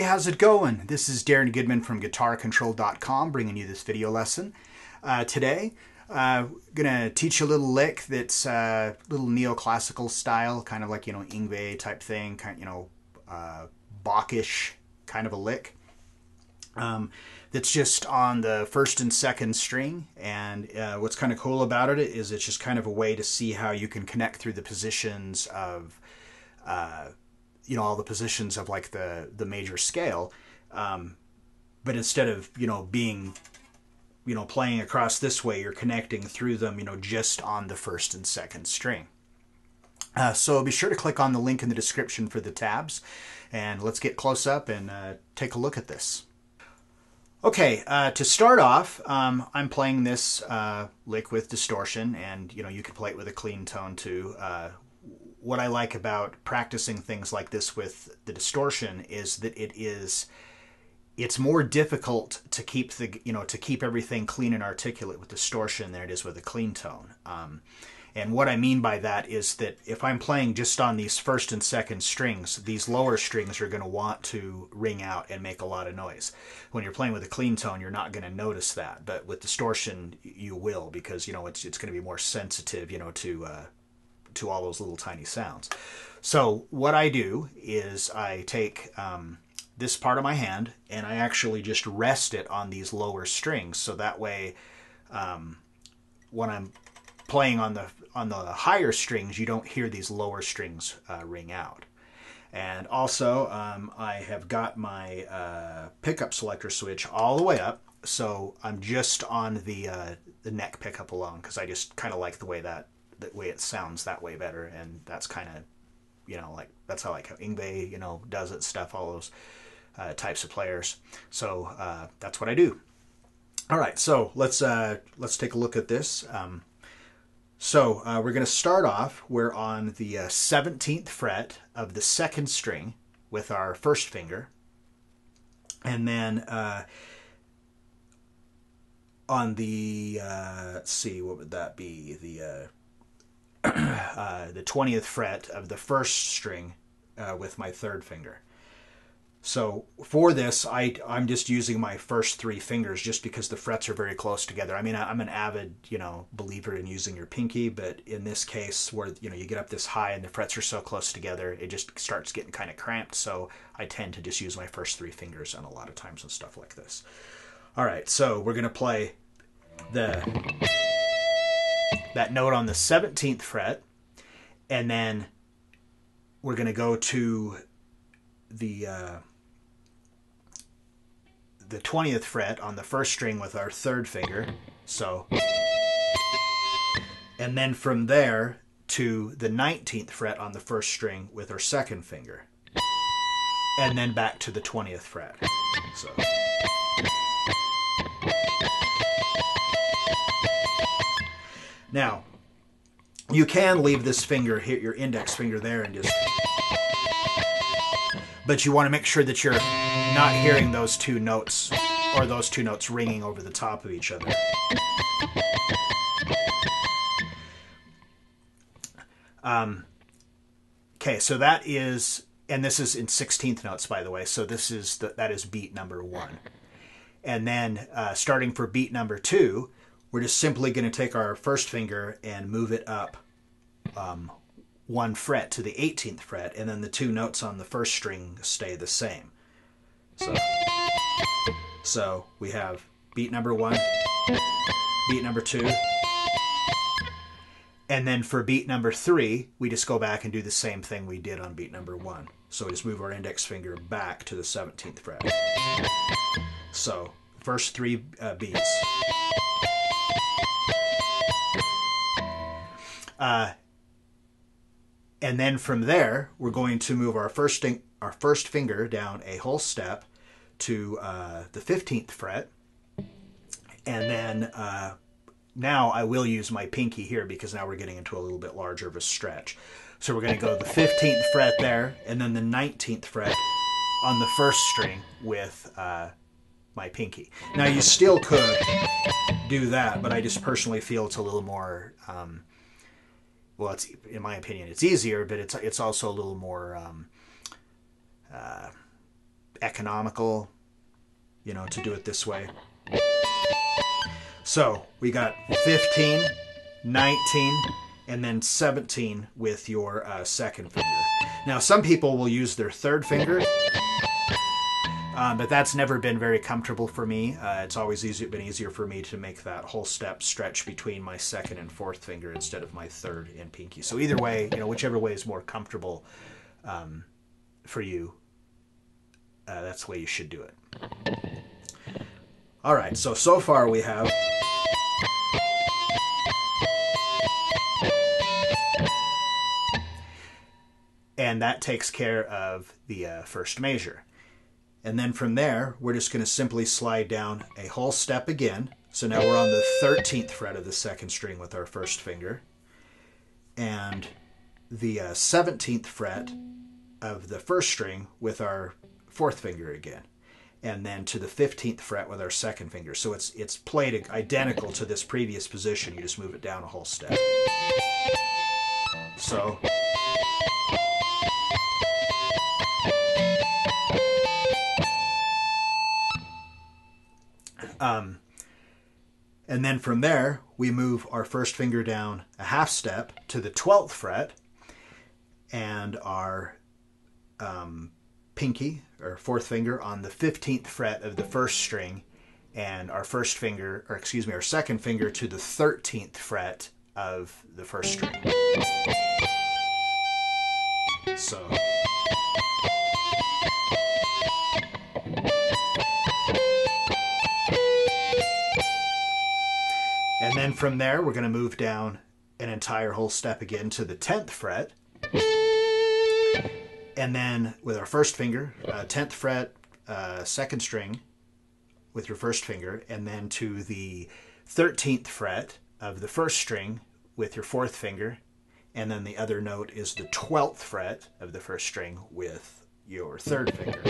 how's it going? This is Darrin Goodman from GuitarControl.com bringing you this video lesson. Today, gonna teach you a little lick that's a little neoclassical style, kind of like, Yngwie type thing, Bachish kind of a lick. That's just on the first and second string, and what's kind of cool about it is it's just kind of a way to see how you can connect through the positions of all the positions of like the major scale, but instead of being playing across this way, you're connecting through them just on the first and second string. So be sure to click on the link in the description for the tabs, and let's get close up and take a look at this. Okay, to start off, I'm playing this lick with distortion, and you could play it with a clean tone too. What I like about practicing things like this with the distortion is that it's more difficult to keep to keep everything clean and articulate with distortion than it is with a clean tone. And what I mean by that is that if I'm playing just on these first and second strings, these lower strings are going to want to ring out and make a lot of noise. When you're playing with a clean tone, you're not going to notice that, but with distortion, you will, because it's going to be more sensitive, to all those little tiny sounds. So what I do is I take this part of my hand and I actually just rest it on these lower strings, so that way when I'm playing on the higher strings, you don't hear these lower strings ring out. And also I have got my pickup selector switch all the way up, so I'm just on the neck pickup alone, because I just kind of like the way it sounds that way better, and that's kind of that's how like how Yngwie does it, stuff, all those types of players. So that's what I do. All right, so let's take a look at this. So we're going to start off. We're on the 17th fret of the second string with our first finger, and then on the let's see, what would that be? The 20th fret of the first string with my third finger. So for this, I'm just using my first three fingers just because the frets are very close together. I mean, I'm an avid, believer in using your pinky, but in this case where, you get up this high and the frets are so close together, it just starts getting kind of cramped. So I tend to just use my first three fingers on a lot of times and stuff like this. All right, so we're going to play that note on the 17th fret, and then we're going to go to the 20th fret on the first string with our third finger, so, and then from there to the 19th fret on the first string with our second finger, and then back to the 20th fret. So now, you can leave this finger, hit your index finger there, and just, but you want to make sure that you're not hearing those two notes, or those two notes ringing over the top of each other. Okay, so that is, and this is in 16th notes, by the way, so that is beat number 1. And then starting for beat number 2, we're just simply going to take our first finger and move it up 1 fret to the 18th fret, and then the two notes on the first string stay the same. So we have beat number 1, beat number 2, and then for beat number 3, we just go back and do the same thing we did on beat number 1. So we just move our index finger back to the 17th fret. So first 3 beats. And then from there, we're going to move our first finger down a whole step to the 15th fret. And then now I will use my pinky here, because now we're getting into a little bit larger of a stretch. So we're going to go to the 15th fret there, and then the 19th fret on the first string with my pinky. Now you still could do that, but I just personally feel it's a little more well, it's, in my opinion, it's easier, but it's also a little more economical, you know, to do it this way. So we got 15, 19, and then 17 with your second finger. Now, some people will use their third finger, but that's never been very comfortable for me. It's always been easier for me to make that whole step stretch between my second and fourth finger instead of my third and pinky. So either way, you know, whichever way is more comfortable for you, that's the way you should do it. All right, so far we have... And that takes care of the first measure. And then from there, we're just going to simply slide down a whole step again. So now we're on the 13th fret of the second string with our first finger. And the 17th fret of the first string with our fourth finger again. And then to the 15th fret with our second finger. So it's played identical to this previous position. You just move it down a whole step. So... and then from there, we move our first finger down a half step to the 12th fret, and our pinky, or fourth finger, on the 15th fret of the first string, and our first finger, or excuse me, our second finger to the 13th fret of the first string. So... And then from there, we're going to move down an entire whole step again to the 10th fret. And then with our first finger, 10th fret, second string with your first finger, and then to the 13th fret of the first string with your fourth finger. And then the other note is the 12th fret of the first string with your third finger.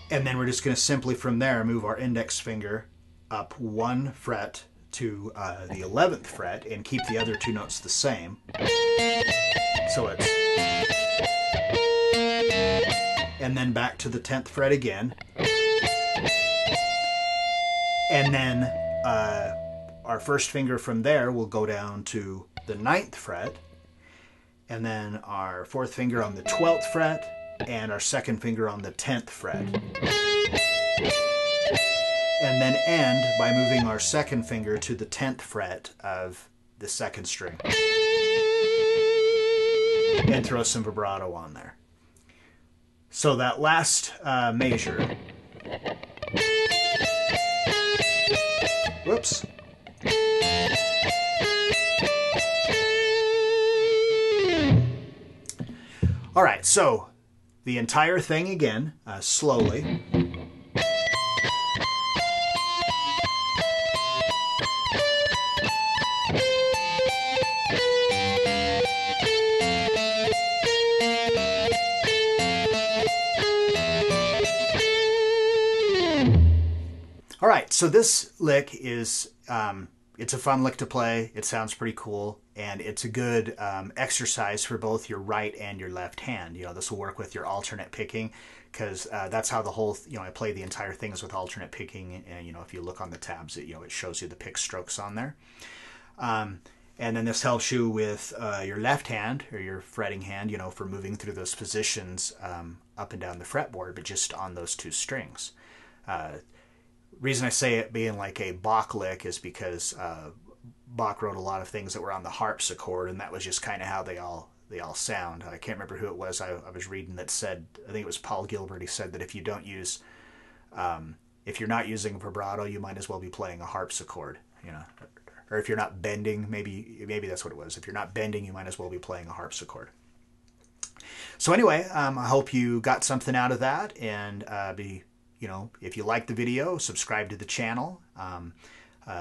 And then we're just going to simply from there move our index finger up one fret to the 11th fret and keep the other two notes the same. So it's... And then back to the 10th fret again. And then our first finger from there will go down to the 9th fret. And then our fourth finger on the 12th fret. And our second finger on the 10th fret. And then end by moving our second finger to the 10th fret of the second string. And throw some vibrato on there. So that last measure... Whoops. All right, so... the entire thing again, slowly. All right, so this lick is, it's a fun lick to play. It sounds pretty cool. And it's a good exercise for both your right and your left hand. You know, this will work with your alternate picking, because that's how the whole, you know, I play the entire things with alternate picking. And, you know, if you look on the tabs, it shows you the pick strokes on there. And then this helps you with your left hand, or your fretting hand, you know, for moving through those positions up and down the fretboard, but just on those two strings. Reason I say it being like a Bach lick is because Bach wrote a lot of things that were on the harpsichord, and that was just kind of how they all sound. I can't remember who it was I was reading that said, I think it was Paul Gilbert, he said that if you don't use, if you're not using vibrato, you might as well be playing a harpsichord, you know. Or if you're not bending, maybe that's what it was. If you're not bending, you might as well be playing a harpsichord. So anyway, I hope you got something out of that, and you know, if you like the video, subscribe to the channel.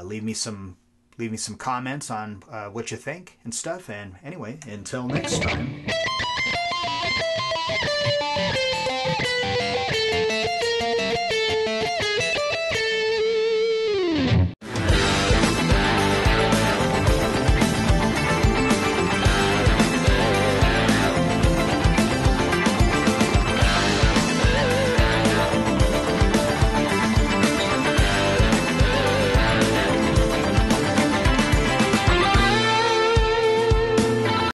Leave me some comments on what you think and stuff. And anyway, until next time.